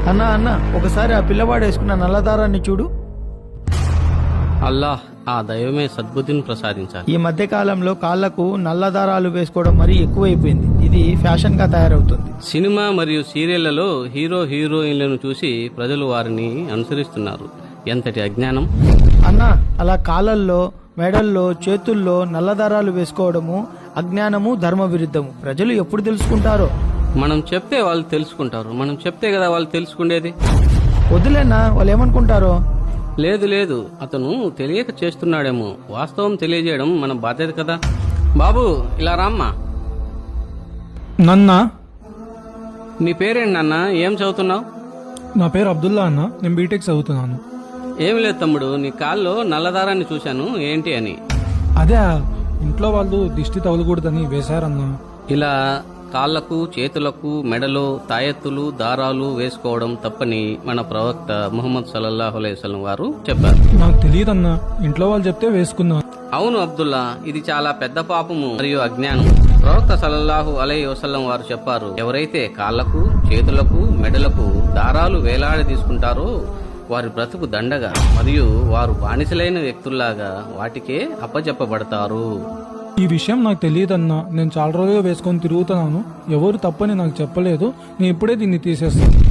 అన్నా అన్న ఒకసారి ఆ పిల్లవాడు వేసుకున్న నల్లదారాన్ని చూడు. అల్లాహ్ ఆ దైవమే సద్బుద్ధిని ప్రసాదించాలి. ఈ మధ్య కాలంలో కాళ్లకు నల్లదారాలు వేసుకోవడం మరీ ఎక్కువైపోయింది. ఇది ఫ్యాషన్ గా తయారవుతుంది. సినిమా మరియు సీరియళ్లలో హీరో హీరోయిన్లను చూసి ప్రజలు వారిని అనుసరిస్తున్నారు. ఎంతటి అజ్ఞానం! అన్నా అలా కాళ్ళల్లో, మెడల్లో, చేతుల్లో నల్లదారాలు వేసుకోవడము అజ్ఞానము, ధర్మ విరుద్ధము. ప్రజలు ఎప్పుడు తెలుసుకుంటారో. మనం చెప్తే వాళ్ళు తెలుసుకుంటారు. మనం చెప్తే కదా వాళ్ళు తెలుసుకునేది. వదిలేనా, వాళ్ళు ఏమనుకుంటారో. లేదు లేదు, అతను తెలియక చేస్తున్నాడేమో. వాస్తవం తెలియజేయడం మన బాధ్యత కదా. బాబు ఇలా రామ్మా. నన్నా, నీ పేరేంటి నాన్న? ఏం చదువుతున్నావు? నా పేరు అబ్దుల్లా అన్న. నేను బీటెక్ చదువుతున్నాను. ఏమి లేదు తమ్ముడు, నీ కాల్లో నల్లదారాన్ని చూశాను, ఏంటి అని. అదే ఇంట్లో వాళ్ళు దిష్టి తగలకూడదని వేశారన్నా. ఇలా కాళ్లకు, చేతులకు, మెడలో తాయెత్తులు, దారాలు వేసుకోవడం తప్పని మన ప్రవక్త ముహమ్మద్ సల్లల్లాహు అలైహి వసల్లం వారు చెప్పారు. నాకు తెలియదన్నా, ఇంట్లో వాళ్ళు చెప్తే వేసుకున్నా. అవును అబ్దుల్లా, ఇది చాలా పెద్ద పాపము మరియు అజ్ఞానం. ప్రవక్త సల్లల్లాహు అలైహి వసల్లం వారు చెప్పారు, ఎవరైతే కాళ్లకు, చేతులకు, మెడలకు దారాలు వేలాడి తీసుకుంటారో వారి బ్రతుకు దండగా మరియు వారు బానిసలైన వ్యక్తుల్లాగా వాటికే అప్పజెప్పబడతారు. ఈ విషయం నాకు తెలియదన్నా. నేను చాలా రోజులుగా వేసుకొని తిరుగుతున్నాను. ఎవరు తప్పని నాకు చెప్పలేదు. నేను ఇప్పుడే దీన్ని తీసేస్తాను.